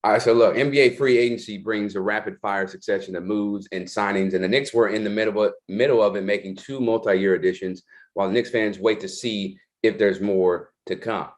All right, so look, NBA free agency brings a rapid fire succession of moves and signings, and the Knicks were in the middle of it, making two multi-year additions, while the Knicks fans wait to see if there's more to come.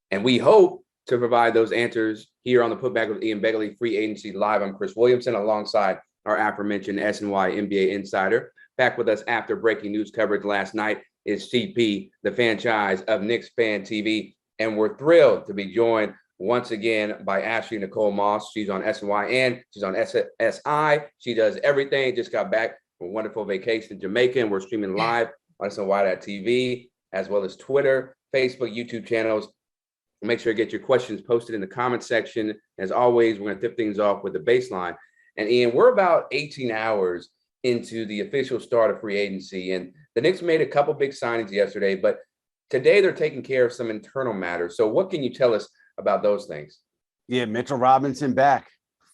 And we hope to provide those answers here on the Putback with Ian Begley Free Agency Live. I'm Chris Williamson, alongside our aforementioned SNY NBA insider. Back with us after breaking news coverage last night is CP The Fanchise of Knicks Fan TV, and we're thrilled to be joined once again by Ashley Nicole Moss. She's on SNY and she's on SSI. She does everything. Just got back from a wonderful vacation in Jamaica, and we're streaming live on SNY.TV, as well as Twitter, Facebook, YouTube channels. Make sure to get your questions posted in the comment section. As always, we're going to tip things off with the baseline. And Ian, we're about 18 hours into the official start of free agency, and the Knicks made a couple big signings yesterday, but today they're taking care of some internal matters. So what can you tell us about those things? Yeah, Mitchell Robinson back,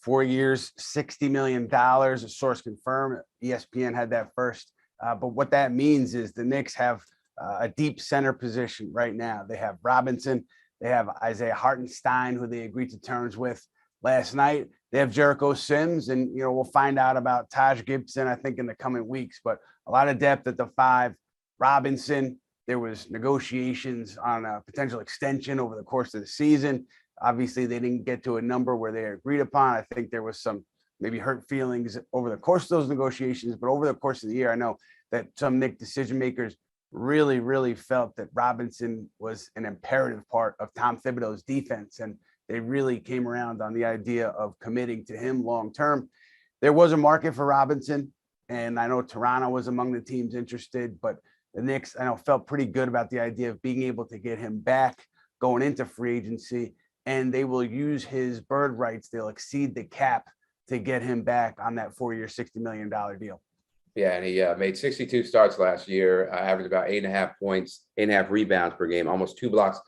4 years, $60 million. A source confirmed. ESPN had that first. But what that means is the Knicks have a deep center position right now. They have Robinson. They have Isaiah Hartenstein, who they agreed to terms with last night. They have Jericho Sims, and we'll find out about Taj Gibson, I think, in the coming weeks. But a lot of depth at the five. Robinson. There was negotiations on a potential extension over the course of the season. Obviously, they didn't get to a number where they agreed upon. I think there was some maybe hurt feelings over the course of those negotiations. But over the course of the year, I know that some Knicks decision makers really, really felt that Robinson was an imperative part of Tom Thibodeau's defense. And they really came around on the idea of committing to him long term. There was a market for Robinson, and I know Toronto was among the teams interested, but the Knicks, I know, felt pretty good about the idea of being able to get him back going into free agency, and they will use his bird rights. They'll exceed the cap to get him back on that 4-year, $60 million deal. Yeah, and he made 62 starts last year, averaged about 8.5 points, 8.5 rebounds per game, almost 2 blocks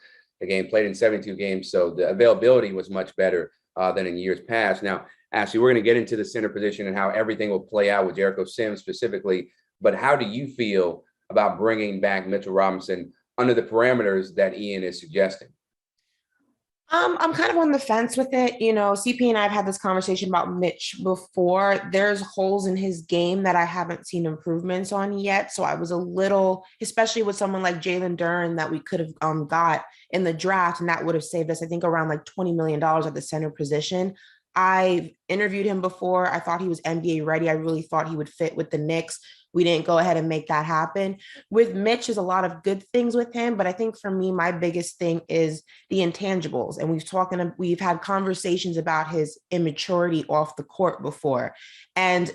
a game, played in 72 games. So the availability was much better than in years past. Now, Ashley, we're going to get into the center position and how everything will play out with Jericho Sims specifically, but how do you feel about bringing back Mitchell Robinson under the parameters that Ian is suggesting? I'm kind of on the fence with it. CP and I have had this conversation about Mitch before. There's holes in his game that I haven't seen improvements on yet. So I was a little, especially with someone like Jalen Duren that we could have got in the draft, and that would have saved us, I think, around like $20 million at the center position. I've interviewed him before. I thought he was NBA ready. I really thought he would fit with the Knicks. We didn't go ahead and make that happen. With Mitch, there's a lot of good things with him, but I think for me, my biggest thing is the intangibles. And we've had conversations about his immaturity off the court before. And,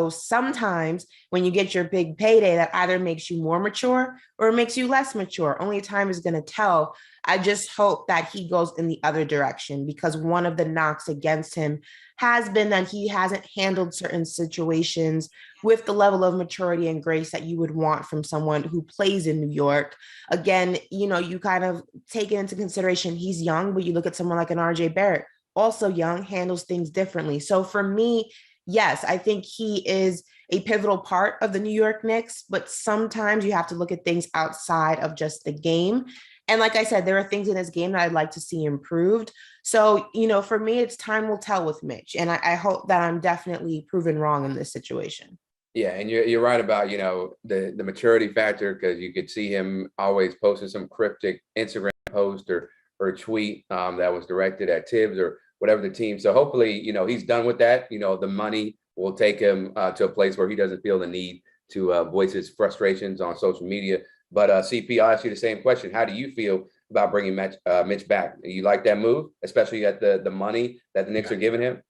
sometimes when you get your big payday, that either makes you more mature or it makes you less mature. Only time is going to tell. I just hope that he goes in the other direction, because one of the knocks against him has been that he hasn't handled certain situations with the level of maturity and grace that you would want from someone who plays in New York. Again, you kind of take it into consideration. He's young, but you look at someone like an RJ Barrett, also young, handles things differently. So for me, yes, I think he is a pivotal part of the New York Knicks, but sometimes you have to look at things outside of just the game. And like I said, there are things in his game that I'd like to see improved. So, for me, it's time will tell with Mitch. And I hope that I'm definitely proven wrong in this situation. Yeah, and you're right about, the maturity factor, because you could see him always posting some cryptic Instagram post or tweet that was directed at Tibbs or whatever the team. So hopefully, he's done with that. The money will take him to a place where he doesn't feel the need to voice his frustrations on social media. But CP, I'll ask you the same question. How do you feel about bringing Mitch back? Do you like that move, especially at the money that the Knicks are giving him?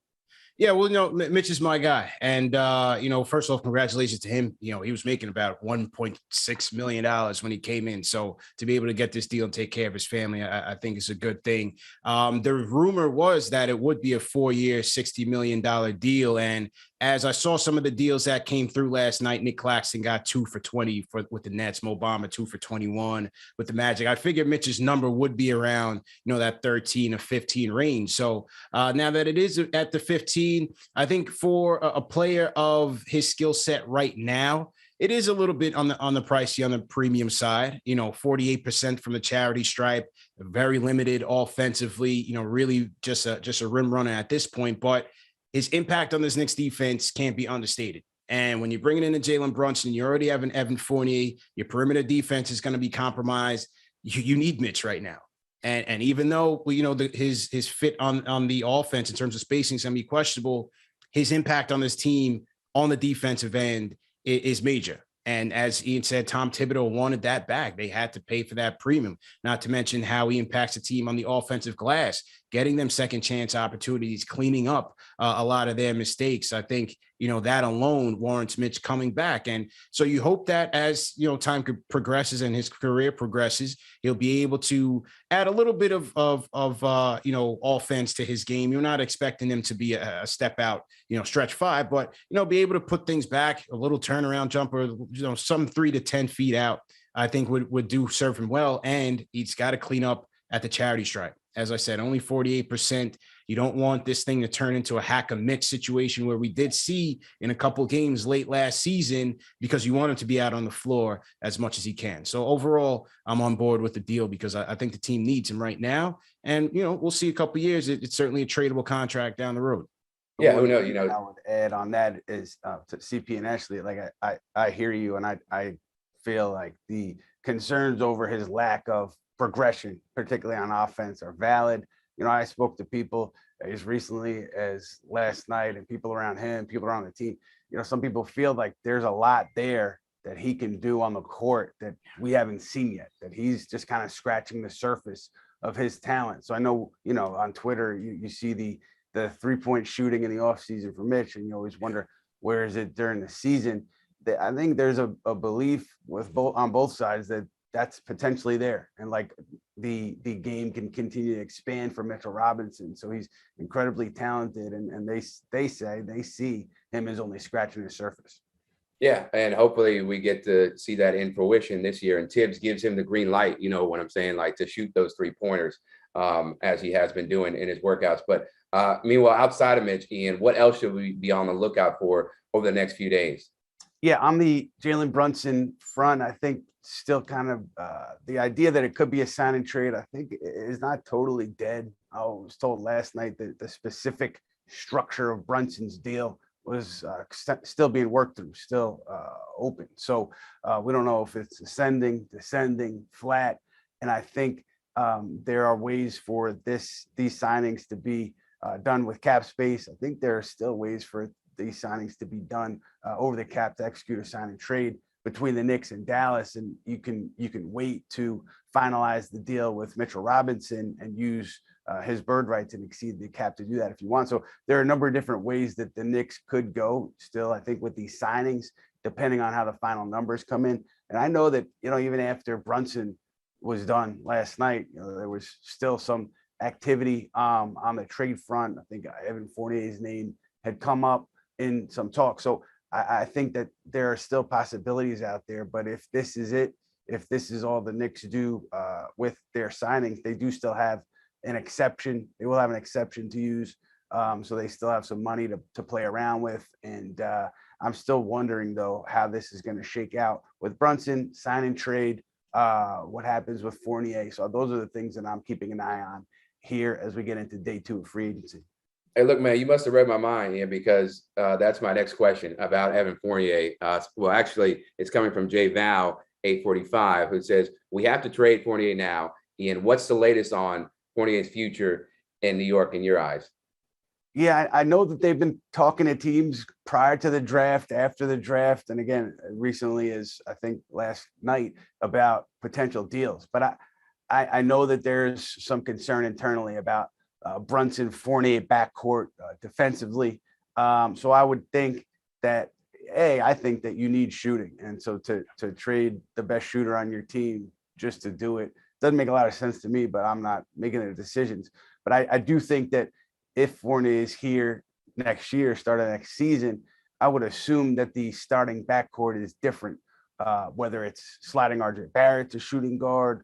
Yeah, well, Mitch is my guy. And, first off, congratulations to him. He was making about $1.6 million when he came in. So to be able to get this deal and take care of his family, I think is a good thing. The rumor was that it would be a 4-year, $60 million deal. And as I saw some of the deals that came through last night, Nick Claxton got 2 for 20 with the Nets, Mo Bamba 2 for 21 with the Magic. I figured Mitch's number would be around, that 13 or 15 range. So now that it is at the 15, I think for a player of his skill set right now, it is a little bit on the pricey, on the premium side. 48% from the charity stripe, very limited offensively. Really just a rim runner at this point. But his impact on this Knicks defense can't be understated. And when you're bringing in a Jalen Brunson, you already have an Evan Fournier. Your perimeter defense is going to be compromised. You need Mitch right now. And even though his fit on the offense in terms of spacing is going to be questionable, his impact on this team on the defensive end is major. And as Ian said, Tom Thibodeau wanted that back. They had to pay for that premium, not to mention how he impacts the team on the offensive glass, getting them second chance opportunities, cleaning up a lot of their mistakes. I think, that alone warrants Mitch coming back. And so you hope that as, time progresses and his career progresses, he'll be able to add a little bit of offense to his game. You're not expecting him to be a step out, stretch five, but, be able to put things back, a little turnaround jumper, some 3 to 10 feet out, I think would do serve him well. And he's got to clean up at the charity stripe. As I said, only 48%. You don't want this thing to turn into a hack a Mitch situation where we did see in a couple of games late last season, because you want him to be out on the floor as much as he can. So overall, I'm on board with the deal because I think the team needs him right now. And, we'll see a couple of years. It's certainly a tradable contract down the road. Yeah, who knows? I would add on that is to CP and Ashley, like I hear you, and I feel like the concerns over his lack of progression, particularly on offense, are valid. I spoke to people as recently as last night, and people around him, people around the team. Some people feel like there's a lot there that he can do on the court that we haven't seen yet, that he's just kind of scratching the surface of his talent. So I know, on Twitter, you see the 3-point shooting in the offseason for Mitch, and you always wonder, where is it during the season? I think there's a belief on both sides that that's potentially there, and like the game can continue to expand for Mitchell Robinson. So he's incredibly talented, and they say they see him as only scratching the surface. Yeah, and hopefully we get to see that in fruition this year. And Tibbs gives him the green light, what I'm saying, like to shoot those 3-pointers as he has been doing in his workouts. But meanwhile, outside of Mitch, Ian, what else should we be on the lookout for over the next few days? Yeah, on the Jalen Brunson front, I think still kind of the idea that it could be a sign and trade, I think, is not totally dead. I was told last night that the specific structure of Brunson's deal was still being worked through, still open. So we don't know if it's ascending, descending, flat. And I think there are ways for these signings to be done with cap space. I think there are still ways for these signings to be done over the cap to execute a sign and trade between the Knicks and Dallas. And you can wait to finalize the deal with Mitchell Robinson and use his bird rights and exceed the cap to do that if you want. So there are a number of different ways that the Knicks could go still, I think, with these signings, depending on how the final numbers come in. And I know that, even after Brunson was done last night, there was still some activity on the trade front. I think Evan Fournier's name had come up in some talk. So I think that there are still possibilities out there. But if this is it, if this is all the Knicks do with their signings, they do still have an exception. They will have an exception to use. So they still have some money to play around with. And I'm still wondering, though, how this is going to shake out with Brunson, sign and trade, what happens with Fournier. So those are the things that I'm keeping an eye on here as we get into day 2 of free agency. Hey, look, man, you must have read my mind, Ian, because that's my next question about Evan Fournier. Well, actually, it's coming from Jay Val, 845, who says, we have to trade Fournier now. Ian, what's the latest on Fournier's future in New York in your eyes? Yeah, I know that they've been talking to teams prior to the draft, after the draft, and again, recently, as I think last night, about potential deals. But I know that there's some concern internally about Brunson, Fournier backcourt defensively. So I would think that, I think that you need shooting. And so to trade the best shooter on your team just to do it doesn't make a lot of sense to me, but I'm not making the decisions. But I do think that if Fournier is here next year, starting next season, I would assume that the starting backcourt is different, whether it's sliding RJ Barrett to shooting guard,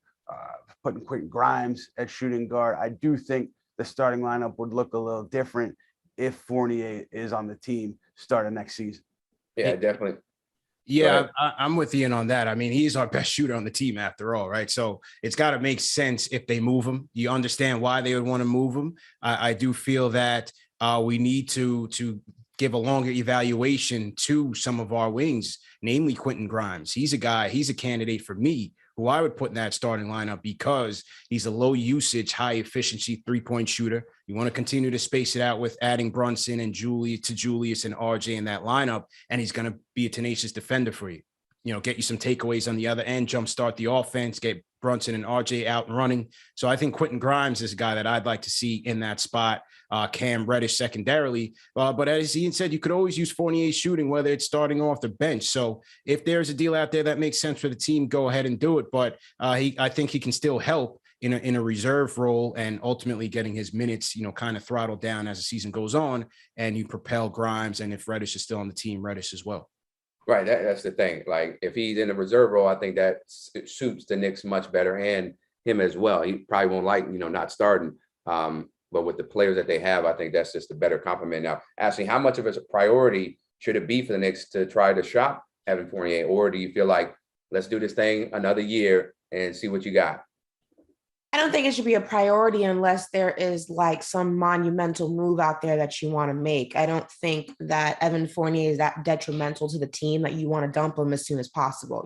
putting Quentin Grimes at shooting guard. I do think the starting lineup would look a little different if Fournier is on the team starting next season. Yeah, definitely. Yeah, I'm with Ian on that. I mean, he's our best shooter on the team after all, right? So it's got to make sense if they move him. You understand why they would want to move him. I do feel that we need to give a longer evaluation to some of our wings, namely Quentin Grimes. He's a candidate for me who I would put in that starting lineup because he's a low usage, high efficiency 3-point shooter. You want to continue to space it out with adding Brunson and Julius and RJ in that lineup, and he's going to be a tenacious defender for you. You know, get you some takeaways on the other end, jumpstart the offense, get Brunson and RJ out and running. So I think Quentin Grimes is a guy that I'd like to see in that spot. Cam Reddish secondarily. But as Ian said, you could always use Fournier's shooting, whether it's starting off the bench. So if there's a deal out there that makes sense for the team, go ahead and do it. But I think he can still help in a reserve role and ultimately getting his minutes, kind of throttled down as the season goes on, and you propel Grimes. And if Reddish is still on the team, Reddish as well. Right. That's the thing. Like if he's in a reserve role, I think that suits the Knicks much better and him as well. He probably won't like, not starting. But with the players that they have, I think that's just a better compliment. Now, asking how much of a priority should it be for the Knicks to try to shop Evan Fournier? Or do you feel like, let's do this thing another year and see what you got? I don't think it should be a priority unless there is like some monumental move out there that you want to make. I don't think that Evan Fournier is that detrimental to the team that you want to dump him as soon as possible.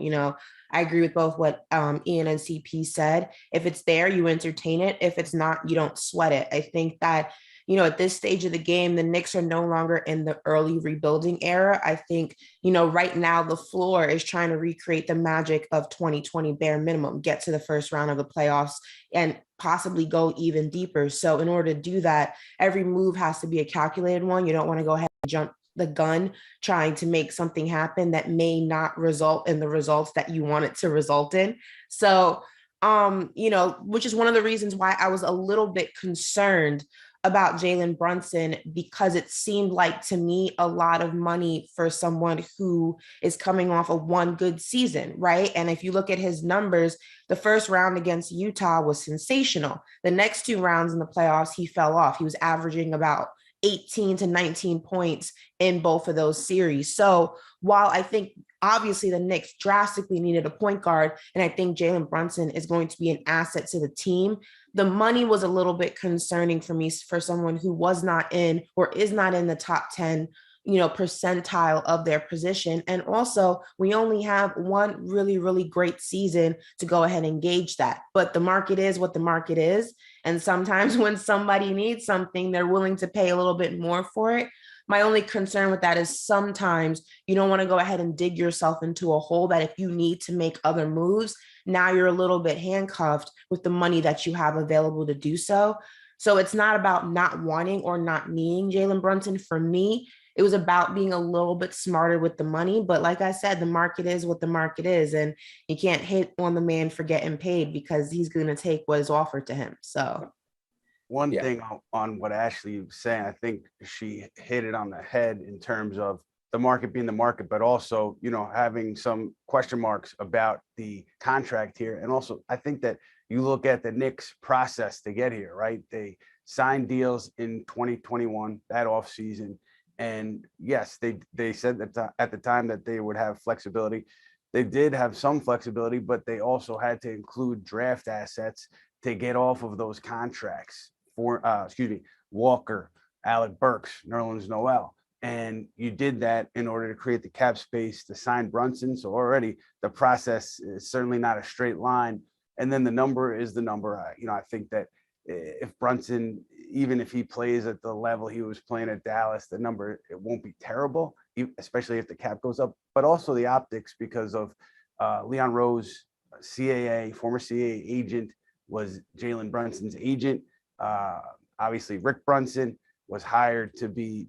I agree with both what Ian and CP said. If it's there, you entertain it. If it's not, you don't sweat it. I think that, at this stage of the game, the Knicks are no longer in the early rebuilding era. I think, right now the floor is trying to recreate the magic of 2020 bare minimum, get to the first round of the playoffs and possibly go even deeper. So in order to do that, every move has to be a calculated one. You don't want to go ahead and jump the gun trying to make something happen that may not result in the results that you want it to result in. So, which is one of the reasons why I was a little bit concerned about Jalen Brunson, because it seemed like to me a lot of money for someone who is coming off of one good season, right? And if you look at his numbers, the first round against Utah was sensational. The next two rounds in the playoffs, he fell off. He was averaging about 18 to 19 points in both of those series. So while I think obviously the Knicks drastically needed a point guard, and I think Jalen Brunson is going to be an asset to the team, the money was a little bit concerning for me for someone who was not in or is not in the top 10 percentile of their position. And also we only have one really, really great season to go ahead and gauge that. But the market is what the market is. And sometimes when somebody needs something, they're willing to pay a little bit more for it. My only concern with that is sometimes you don't want to go ahead and dig yourself into a hole that if you need to make other moves, now you're a little bit handcuffed with the money that you have available to do so. So it's not about not wanting or not needing Jalen Brunson. For me, it was about being a little bit smarter with the money. But like I said, the market is what the market is. And you can't hit on the man for getting paid because he's going to take what is offered to him. So one thing on what Ashley was saying, I think she hit it on the head in terms of the market being the market, but also, having some question marks about the contract here. And also, I think that you look at the Knicks process to get here, right? They signed deals in 2021, that offseason. And yes, they said that at the time that they would have flexibility. They did have some flexibility, but they also had to include draft assets to get off of those contracts for, Walker, Alec Burks, Nerlens Noel. And you did that in order to create the cap space to sign Brunson. So already the process is certainly not a straight line. And then the number is the number. I think that if Brunson, even if he plays at the level he was playing at Dallas, the number, it won't be terrible, especially if the cap goes up, but also the optics because of Leon Rose, former CAA agent, was Jalen Brunson's agent. Obviously, Rick Brunson was hired to be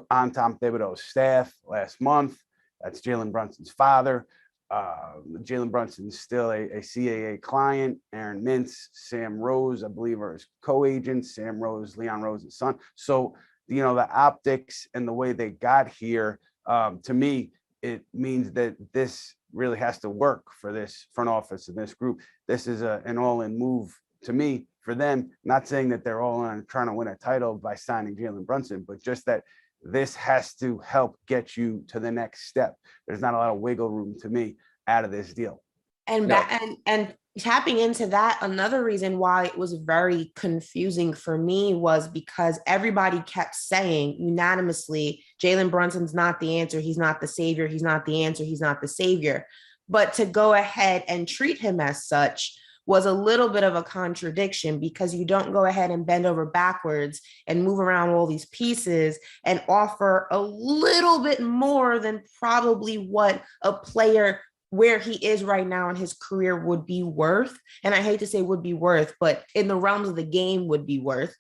on Tom Thibodeau's staff last month. That's Jalen Brunson's father. Jalen Brunson is still a CAA client. Aaron Mintz, Sam Rose, I believe, are his co-agents. Sam Rose, Leon Rose's son. So, the optics and the way they got here, to me, it means that this really has to work for this front office and this group. This is an all-in move to me for them. Not saying that they're all in trying to win a title by signing Jalen Brunson, but just that this has to help get you to the next step. There's not a lot of wiggle room to me out of this deal. And No. and tapping into that, another reason why it was very confusing for me was because everybody kept saying unanimously, Jalen Brunson's not the answer. He's not the savior. He's not the answer. He's not the savior. But to go ahead and treat him as such was a little bit of a contradiction, because you don't go ahead and bend over backwards and move around all these pieces and offer a little bit more than probably what a player where he is right now in his career would be worth. And I hate to say would be worth, but in the realms of the game would be worth.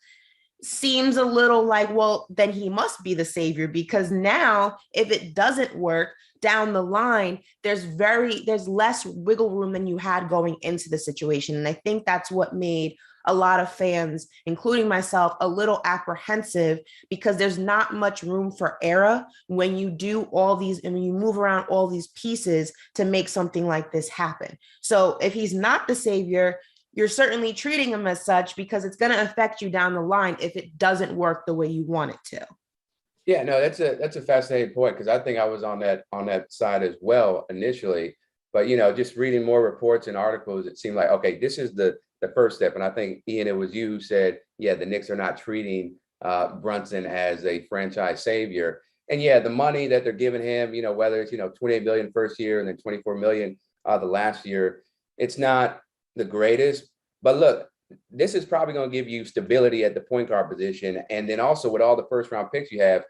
Seems a little like, well, then he must be the savior, because now if it doesn't work down the line, there's less wiggle room than you had going into the situation. And I think that's what made a lot of fans, including myself, a little apprehensive, because there's not much room for error when you do all these and when you move around all these pieces to make something like this happen. So if he's not the savior, you're certainly treating him as such, because it's going to affect you down the line if it doesn't work the way you want it to. Yeah, no, that's a fascinating point, because I think I was on that side as well initially. But just reading more reports and articles, it seemed like, okay, this is the first step. And I think, Ian, it was you who said, yeah, the Knicks are not treating Brunson as a franchise savior. And yeah, the money that they're giving him, whether it's 28 million first year and then 24 million the last year, it's not the greatest. But look, this is probably going to give you stability at the point guard position. And then also with all the first round picks you have,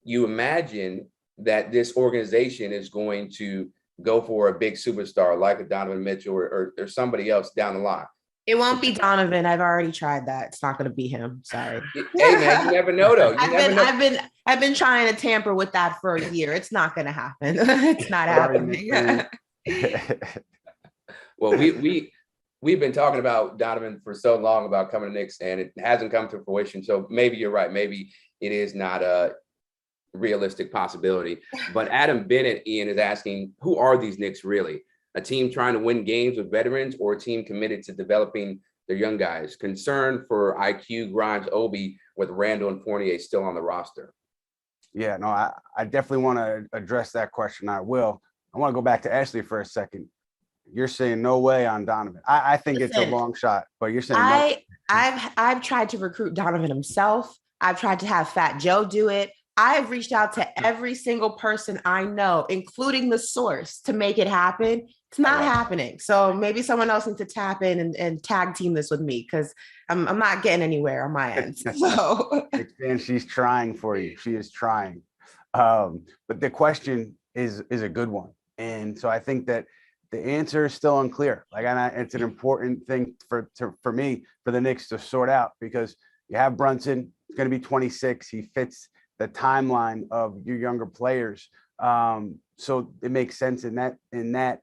you imagine that this organization is going to go for a big superstar like a Donovan Mitchell or somebody else down the line. It won't be Donovan. I've already tried that. It's not going to be him. Sorry. Hey man, you never know though. I've been trying to tamper with that for a year. It's not going to happen. It's not happening. Well, we've been talking about Donovan for so long about coming to Knicks, and it hasn't come to fruition. So maybe you're right. Maybe it is not a realistic possibility. But Adam Bennett, Ian, is asking, who are these Knicks really? A team trying to win games with veterans, or a team committed to developing their young guys? Concern for IQ Grimes Obi with Randle and Fournier still on the roster. Yeah, no, I definitely want to address that question. I will. I want to go back to Ashley for a second. You're saying no way on Donovan. I think it's a long shot, but you're saying no. I've tried to recruit Donovan himself. I've tried to have Fat Joe do it. I've reached out to every single person I know, including the source, to make it happen. It's not happening. So maybe someone else needs to tap in and tag team this with me, because I'm not getting anywhere on my end. So and she's trying for you. She is trying. But the question is a good one. And so I think that the answer is still unclear. It's an important thing for me, for the Knicks to sort out, because you have Brunson, he's going to be 26. He fits the timeline of your younger players. So it makes sense in that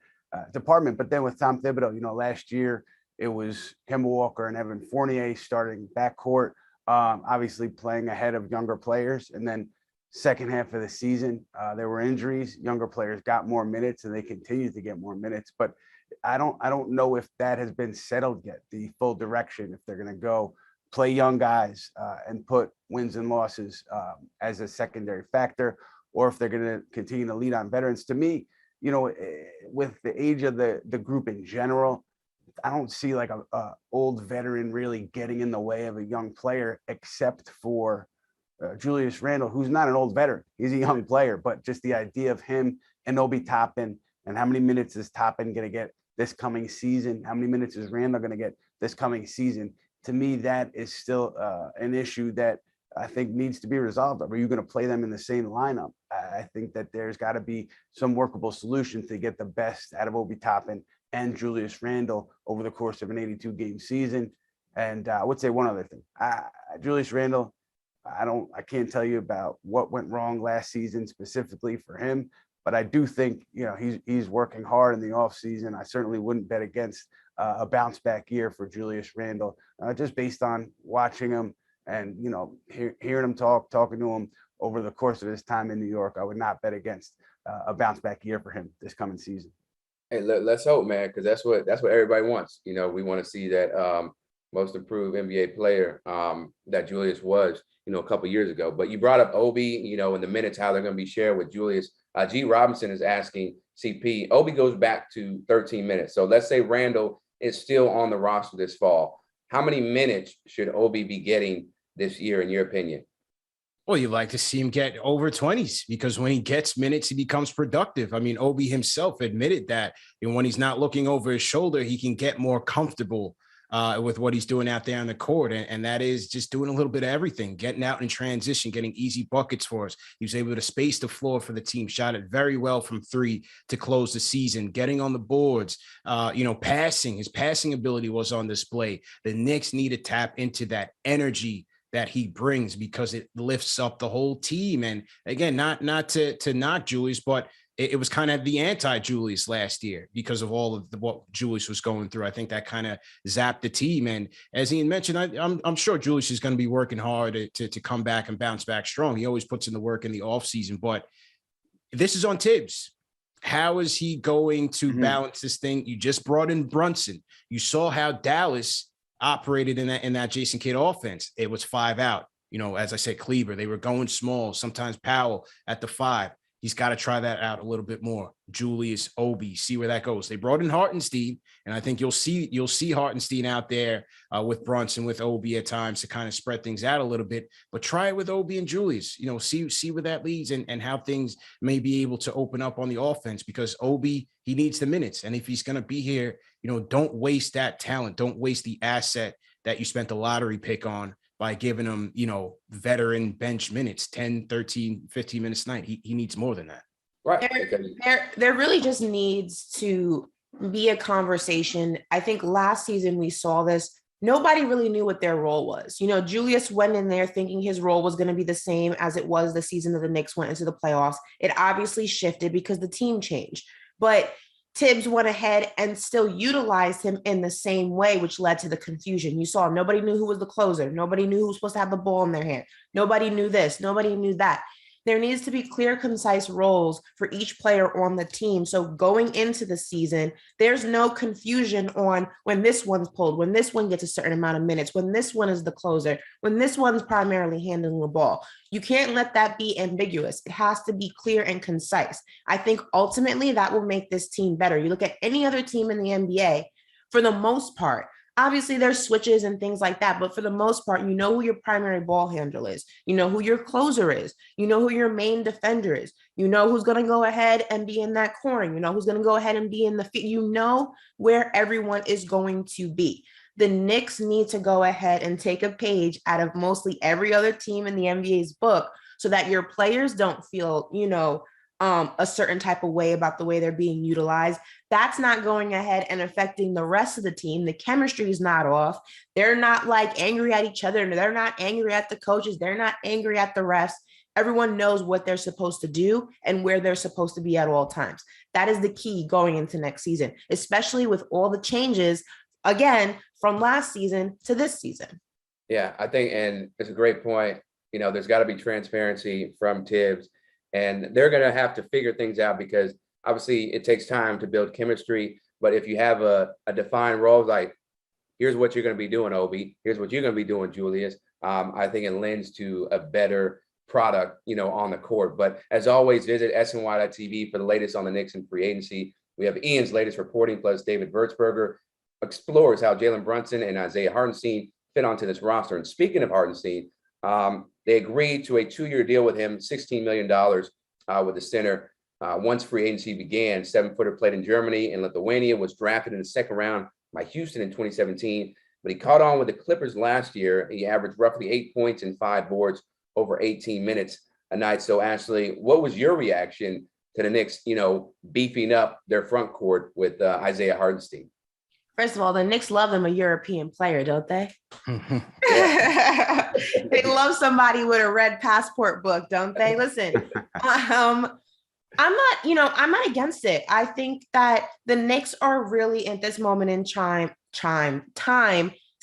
department. But then with Tom Thibodeau, last year it was Kemba Walker and Evan Fournier starting backcourt, obviously playing ahead of younger players. And then second half of the season, there were injuries. Younger players got more minutes, and they continue to get more minutes. But I don't know if that has been settled yet, the full direction, if they're going to go play young guys and put wins and losses as a secondary factor, or if they're going to continue to lead on veterans. To me, with the age of the group in general, I don't see like a old veteran really getting in the way of a young player, except for Julius Randle, who's not an old veteran. He's a young player, but just the idea of him and Obi Toppin, and how many minutes is Toppin going to get this coming season? How many minutes is Randle going to get this coming season? To me, that is still an issue that I think needs to be resolved. Are you going to play them in the same lineup? I think that there's got to be some workable solution to get the best out of Obi Toppin and Julius Randle over the course of an 82-game season. And I would say one other thing. Julius Randle, I can't tell you about what went wrong last season specifically for him, but I do think, he's working hard in the offseason. I certainly wouldn't bet against a bounce back year for Julius Randle, just based on watching him and, hearing him talking to him over the course of his time in New York. I would not bet against a bounce back year for him this coming season. Hey, let's hope, man, because that's what everybody wants. We want to see that, most improved NBA player that Julius was, a couple years ago. But you brought up Obi, in the minutes, how they're going to be shared with Julius. G. Robinson is asking CP, Obi goes back to 13 minutes. So let's say Randle is still on the roster this fall. How many minutes should Obi be getting this year, in your opinion? Well, you like to see him get over 20s because when he gets minutes, he becomes productive. I mean, Obi himself admitted that when he's not looking over his shoulder, he can get more comfortable with what he's doing out there on the court. And that is just doing a little bit of everything, getting out in transition, getting easy buckets for us. He was able to space the floor for the team, shot it very well from three to close the season, getting on the boards, passing. His passing ability was on display. The Knicks need to tap into that energy that he brings because it lifts up the whole team. And again, not to knock Julius, but it was kind of the anti-Julius last year because of all of what Julius was going through. I think that kind of zapped the team. And as Ian mentioned, I'm sure Julius is going to be working hard to come back and bounce back strong. He always puts in the work in the offseason, but this is on Tibbs. How is he going to balance this thing? You just brought in Brunson. You saw how Dallas operated in that Jason Kidd offense. It was 5 out. As I said, Kleber, they were going small, sometimes Powell at the 5. He's got to try that out a little bit more. Julius, Obi, see where that goes. They brought in Hartenstein, and I think you'll see Hartenstein out there with Brunson, with Obi at times to kind of spread things out a little bit. But try it with Obi and Julius. See where that leads and how things may be able to open up on the offense because Obi, he needs the minutes, and if he's going to be here, don't waste that talent. Don't waste the asset that you spent the lottery pick on by giving him, veteran bench minutes, 10, 13, 15 minutes a night. He needs more than that. Right. There really just needs to be a conversation. I think last season we saw this. Nobody really knew what their role was. Julius went in there thinking his role was going to be the same as it was the season that the Knicks went into the playoffs. It obviously shifted because the team changed. But Tibbs went ahead and still utilized him in the same way, which led to the confusion. You saw nobody knew who was the closer. Nobody knew who was supposed to have the ball in their hand. Nobody knew this. Nobody knew that. There needs to be clear, concise roles for each player on the team. So going into the season, there's no confusion on when this one's pulled, when this one gets a certain amount of minutes, when this one is the closer, when this one's primarily handling the ball. You can't let that be ambiguous. It has to be clear and concise. I think ultimately that will make this team better. You look at any other team in the NBA, for the most part, obviously there's switches and things like that, but for the most part, you know who your primary ball handler is. You know who your closer is. You know who your main defender is. You know who's going to go ahead and be in that corner. You know who's going to go ahead and be in the field. You know where everyone is going to be. The Knicks need to go ahead and take a page out of mostly every other team in the NBA's book so that your players don't feel, a certain type of way about the way they're being utilized. That's not going ahead and affecting the rest of the team. The chemistry is not off. They're not angry at each other. They're not angry at the coaches. They're not angry at the refs. Everyone knows what they're supposed to do and where they're supposed to be at all times. That is the key going into next season, especially with all the changes, again, from last season to this season. Yeah, I think, and it's a great point. There's got to be transparency from Tibbs. And they're going to have to figure things out because obviously it takes time to build chemistry. But if you have a defined role, like here's what you're going to be doing, Obi, here's what you're going to be doing, Julius, I think it lends to a better product, on the court. But as always, visit SNY.TV for the latest on the Knicks and free agency. We have Ian's latest reporting, plus David Würzberger explores how Jalen Brunson and Isaiah Hartenstein fit onto this roster. And speaking of Hartenstein, they agreed to a 2-year deal with him, $16 million with the center. Once free agency began, 7-footer played in Germany and Lithuania, was drafted in the second round by Houston in 2017. But he caught on with the Clippers last year. He averaged roughly 8 points and 5 boards over 18 minutes a night. So, Ashley, what was your reaction to the Knicks, beefing up their front court with Isaiah Hartenstein? First of all, the Knicks love them a European player, don't they? They love somebody with a red passport book, don't they? Listen, I'm not against it. I think that the Knicks are really at this moment in time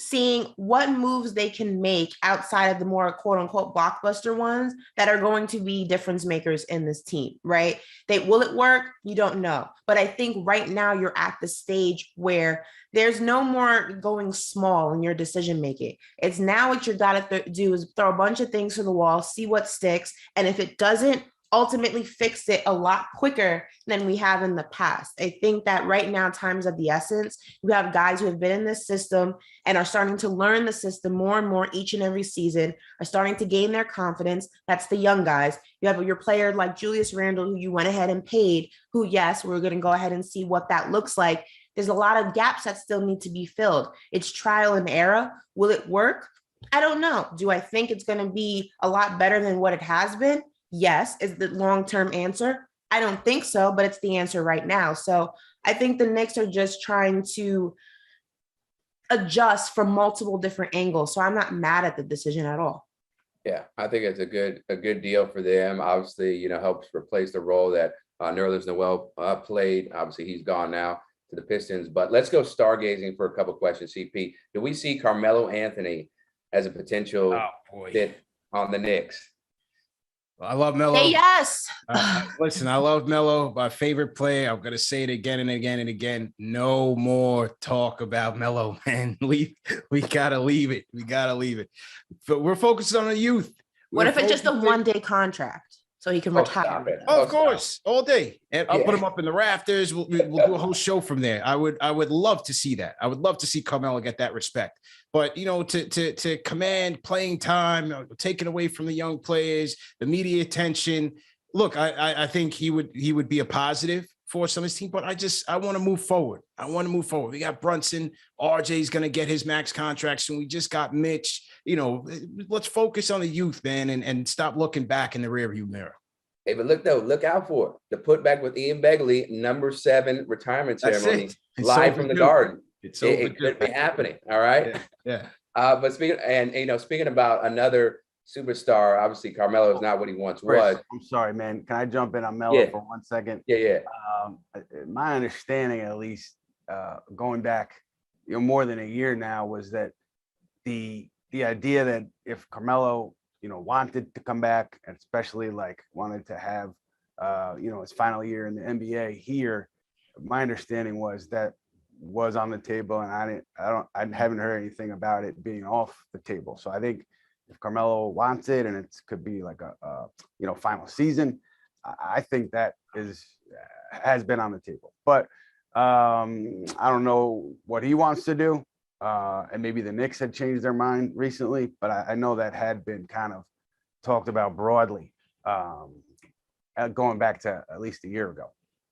seeing what moves they can make outside of the more quote unquote blockbuster ones that are going to be difference makers in this team, right? Will it work? You don't know. But I think right now you're at the stage where there's no more going small in your decision making. It's now what you got to do is throw a bunch of things to the wall, see what sticks. And if it doesn't, ultimately fix it a lot quicker than we have in the past. I think that right now, time is of the essence. You have guys who have been in this system and are starting to learn the system more and more each and every season, are starting to gain their confidence. That's the young guys. You have your player like Julius Randle, who you went ahead and paid, who, yes, we're going to go ahead and see what that looks like. There's a lot of gaps that still need to be filled. It's trial and error. Will it work? I don't know. Do I think it's going to be a lot better than what it has been? Yes, is the long-term answer. I don't think so, but it's the answer right now. So I think the Knicks are just trying to adjust from multiple different angles. So I'm not mad at the decision at all. Yeah, I think it's a good deal for them. Obviously, helps replace the role that Nerlens Noel played. Obviously, he's gone now to the Pistons. But let's go stargazing for a couple questions, CP. Do we see Carmelo Anthony as a potential fit on the Knicks? I love Melo. Say yes. Listen, I love Melo, my favorite player. I'm going to say it again and again and again. No more talk about Melo, man. We got to leave it. We got to leave it. But we're focused on the youth. What if it's just a one-day contract so he can retire? Of course, all day. And I'll put him up in the rafters. We'll do a whole show from there. I would love to see that. I would love to see Carmelo get that respect. But, to command playing time, taken away from the young players, the media attention. Look, I think he would be a positive force on this team, but I want to move forward. We got Brunson. RJ's going to get his max contract soon. We just got Mitch. Let's focus on the youth, man, and stop looking back in the rearview mirror. Hey, but look out for it. The Putback with Ian Begley, number 7 retirement ceremony, live from the Garden. It could be happening. All right. Yeah. But speaking about another superstar, obviously Carmelo is not what he once was. I'm sorry, man. Can I jump in on Melo for 1 second? Yeah. My understanding, at least, going back, more than a year now, was that the idea that if Carmelo, wanted to come back, and especially wanted to have, his final year in the NBA here, my understanding was that was on the table, and I haven't heard anything about it being off the table. So I think if Carmelo wants it, and it could be like a final season, I think that has been on the table. But I don't know what he wants to do, and maybe the Knicks had changed their mind recently, but I know that had been kind of talked about broadly, going back to at least a year ago.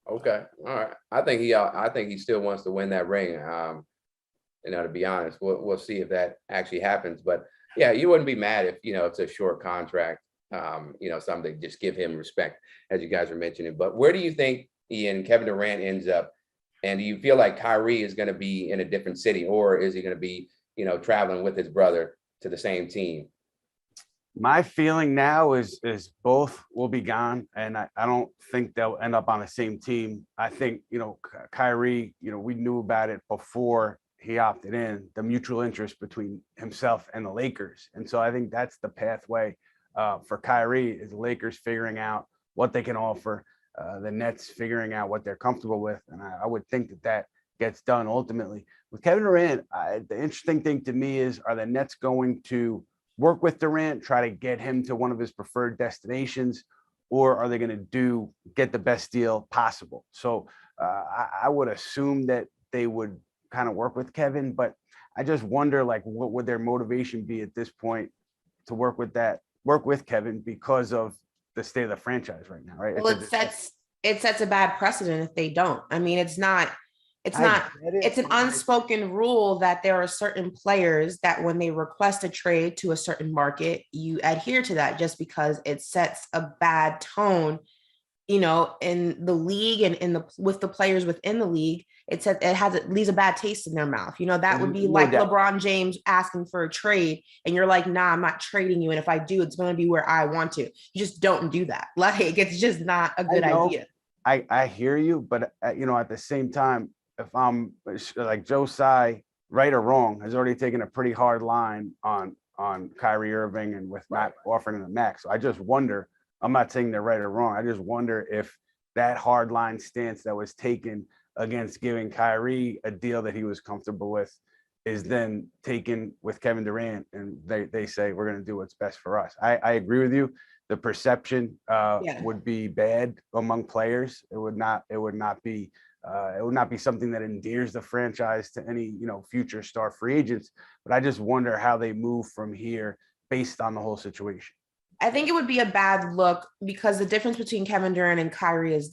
Okay. All right. I think he still wants to win that ring. To be honest, we'll see if that actually happens. But yeah, you wouldn't be mad if, it's a short contract, something, just give him respect, as you guys were mentioning. But where do you think Kevin Durant ends up? And do you feel like Kyrie is going to be in a different city, or is he going to be, traveling with his brother to the same team? My feeling now is both will be gone, and I don't think they'll end up on the same team. I think, Kyrie, we knew about it before he opted in, the mutual interest between himself and the Lakers. And so I think that's the pathway for Kyrie, is the Lakers figuring out what they can offer, the Nets figuring out what they're comfortable with. And I would think that gets done ultimately. With Kevin Durant, the interesting thing to me is, are the Nets going to work with Durant, try to get him to one of his preferred destinations, or are they going to get the best deal possible? So I would assume that they would kind of work with Kevin, but I just wonder, what would their motivation be at this point to work with Kevin, because of the state of the franchise right now, right? Well, it sets a bad precedent if they don't. I mean, it's an unspoken rule that there are certain players that when they request a trade to a certain market, you adhere to that, just because it sets a bad tone, in the league and with the players within the league. It leaves a bad taste in their mouth. That would be like LeBron James asking for a trade, and you're like, nah, I'm not trading you. And if I do, it's going to be where I want to. You just don't do that. It's just not a good idea. I hear you, but at the same time, if I'm like Joe Tsai right or wrong, has already taken a pretty hard line on Kyrie Irving and with not offering him the max. So I just wonder, I'm not saying they're right or wrong. I just wonder if that hard line stance that was taken against giving Kyrie a deal that he was comfortable with is then taken with Kevin Durant, and they say we're going to do what's best for us. I agree with you. The perception would be bad among players. It would not be something that endears the franchise to any future star free agents. But I just wonder how they move from here based on the whole situation. I think it would be a bad look because the difference between Kevin Durant and Kyrie is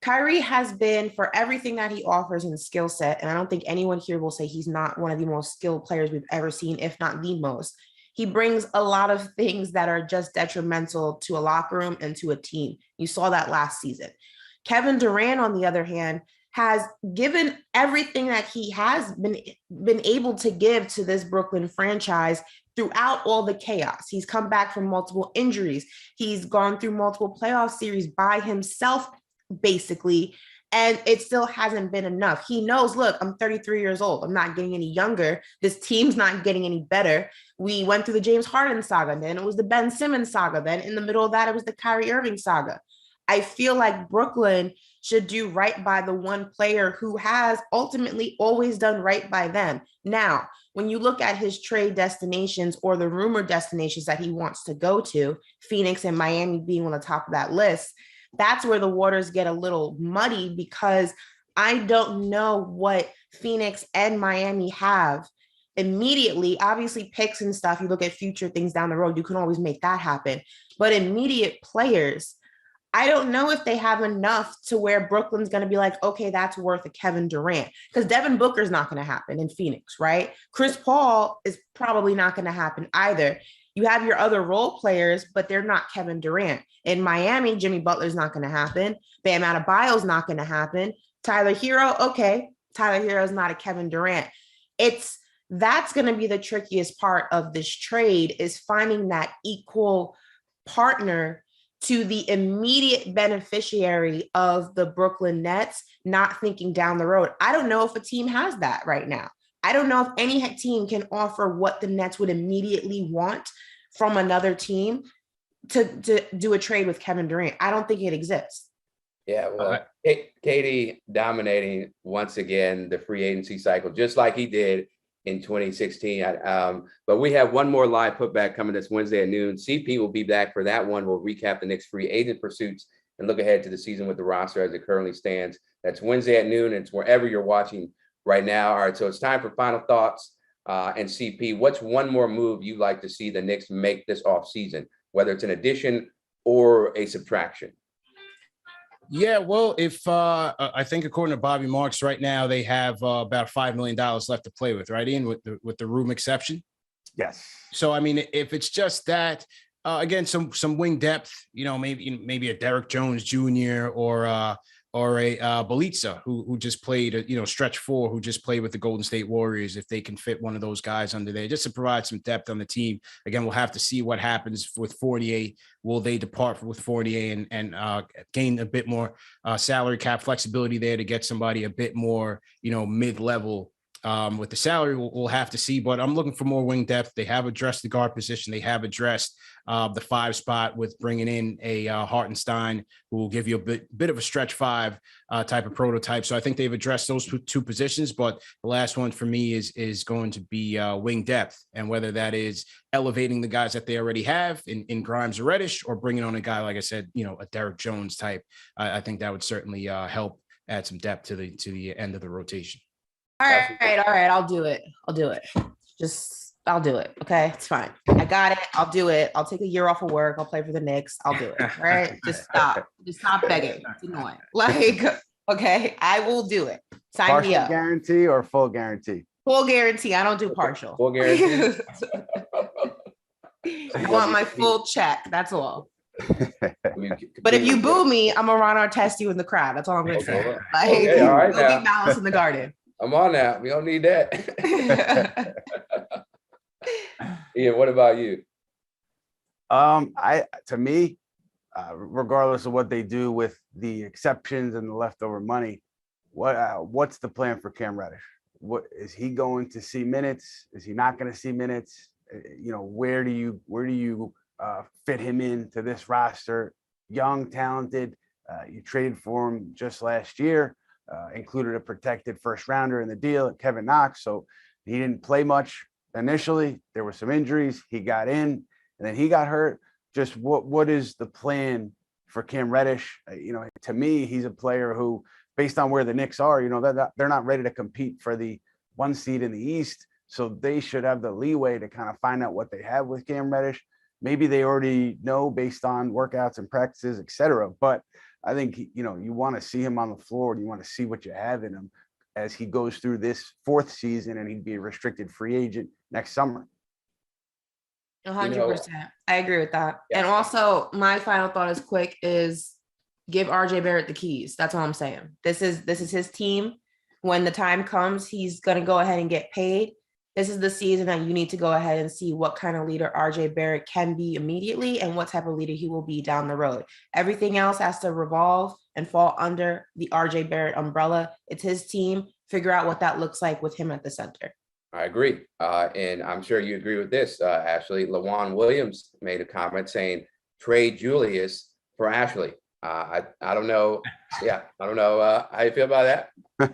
Kyrie has been, for everything that he offers in skill set, and I don't think anyone here will say he's not one of the most skilled players we've ever seen, if not the most. He brings a lot of things that are just detrimental to a locker room and to a team. You saw that last season. Kevin Durant, on the other hand, has given everything that he has been able to give to this Brooklyn franchise throughout all the chaos. He's come back from multiple injuries. He's gone through multiple playoff series by himself, basically, and it still hasn't been enough. He knows, look, I'm 33 years old. I'm not getting any younger. This team's not getting any better. We went through the James Harden saga. Then it was the Ben Simmons saga. Then in the middle of that, it was the Kyrie Irving saga. I feel like Brooklyn should do right by the one player who has ultimately always done right by them. Now, when you look at his trade destinations or the rumored destinations that he wants to go to, Phoenix and Miami being on the top of that list, that's where the waters get a little muddy because I don't know what Phoenix and Miami have immediately. Obviously, picks and stuff, you look at future things down the road, you can always make that happen. But immediate players, I don't know if they have enough to where Brooklyn's going to be like, okay, that's worth a Kevin Durant, because Devin Booker's not going to happen in Phoenix, right? Chris Paul is probably not going to happen either. You have your other role players, but they're not Kevin Durant. In Miami, Jimmy Butler's not going to happen. Bam Adebayo's not going to happen. Tyler Hero, okay. Tyler Hero's not a Kevin Durant. That's going to be the trickiest part of this trade, is finding that equal partner to the immediate beneficiary of the Brooklyn Nets, not thinking down the road. I don't know if a team has that right now. I don't know if any team can offer what the Nets would immediately want from another team to do a trade with Kevin Durant. I don't think it exists. Yeah, well, Katie dominating once again the free agency cycle, just like he did in 2016. But we have one more live putback coming this Wednesday at noon. CP will be back for that one. We'll recap the Knicks free agent pursuits and look ahead to the season with the roster as it currently stands. That's Wednesday at noon. And it's wherever you're watching right now. All right, so it's time for final thoughts. And CP, what's one more move you'd like to see the Knicks make this offseason, whether it's an addition or a subtraction? Yeah, well, if I think according to Bobby Marks right now, they have about $5 million left to play with, right, Ian, with the room exception. Yes. So, I mean, if it's just that, again, some wing depth, maybe a Derek Jones Jr. or a Belitza who just played, stretch four, who just played with the Golden State Warriors. If they can fit one of those guys under there, just to provide some depth on the team. Again, we'll have to see what happens with Fournier. Will they depart with Fournier and gain a bit more salary cap flexibility there to get somebody a bit more, mid-level with the salary? We'll have to see, but I'm looking for more wing depth. They have addressed the guard position. They have addressed the 5 spot with bringing in a Hartenstein, who will give you a bit of a stretch 5 type of prototype. So I think they've addressed those two positions, but the last one for me is going to be wing depth, and whether that is elevating the guys that they already have in Grimes or Reddish, or bringing on a guy, like I said, a Derek Jones type. I think that would certainly help add some depth to the end of the rotation. All right. I'll do it. I'll do it. Okay, it's fine. I got it. I'll do it. I'll take a year off of work. I'll play for the Knicks. I'll do it. All right. Just stop begging. It's annoying. Okay, I will do it. Sign Partial me up. Guarantee or full guarantee? Full guarantee. I don't do partial. Full guarantee. I want my full check. That's all. But if you Completely boo me, I'm gonna Ron Artest you in the crowd. That's all I'm gonna say. Okay, all right, go now. be balanced in the garden. I'm on now. We don't need that. Ian, what about you? To me, regardless of what they do with the exceptions and the leftover money, what's the plan for Cam Reddish? what is he going to see minutes? Is he not going to see minutes? Where do you fit him into this roster? Young, talented. You traded for him just last year, included a protected first rounder in the deal, Kevin Knox. So he didn't play much initially. There were some injuries. He got in and then he got hurt. Just what is the plan for Cam Reddish? To me, he's a player who, based on where the Knicks are, they're not ready to compete for the 1 seed in the East. So they should have the leeway to kind of find out what they have with Cam Reddish. Maybe they already know based on workouts and practices, et cetera. But I think, you want to see him on the floor and you want to see what you have in him as he goes through this 4th season, and he'd be a restricted free agent next summer. 100%. I agree with that. Yeah. And also, my final thought is quick: is give RJ Barrett the keys. That's all I'm saying. This is his team. When the time comes, he's going to go ahead and get paid. This is the season that you need to go ahead and see what kind of leader RJ Barrett can be immediately and what type of leader he will be down the road. Everything else has to revolve and fall under the RJ Barrett umbrella. It's his team. Figure out what that looks like with him at the center. I agree. And I'm sure you agree with this, Ashley. LaJuan Williams made a comment saying, trade Julius for Ashley. I don't know. Yeah, I don't know how you feel about that.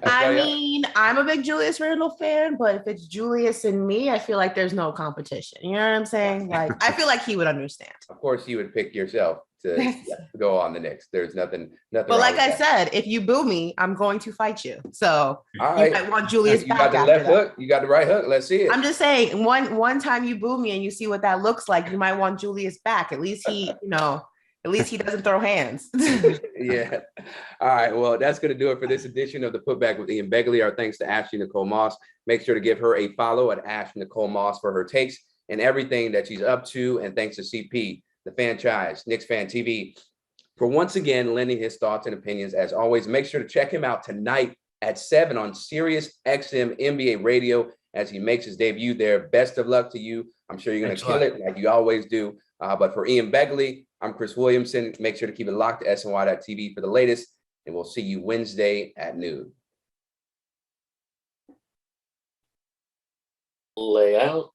I mean, I'm a big Julius Randle fan, but if it's Julius and me, I feel like there's no competition. You know what I'm saying? Like, I feel like he would understand. Of course, you would pick yourself to go on the Knicks. There's nothing. But like I said, if you boo me, I'm going to fight you. So right. You might want Julius you back. got the left hook. You got the right hook. Let's see it. I'm just saying, one time you boo me and you see what that looks like, you might want Julius back. At least he, at least he doesn't throw hands. Yeah. All right. Well, that's going to do it for this edition of the Putback with Ian Begley. Our thanks to Ashley Nicole Moss. Make sure to give her a follow at Ashley Nicole Moss for her takes and everything that she's up to. And thanks to CP, the Fanchise, Knicks Fan TV, for once again lending his thoughts and opinions. As always, make sure to check him out tonight at 7 on Sirius XM NBA Radio as he makes his debut there. Best of luck to you. I'm sure you're going to kill it like you always do. But for Ian Begley, I'm Chris Williamson. Make sure to keep it locked to SNY.TV for the latest, and we'll see you Wednesday at noon. Layout.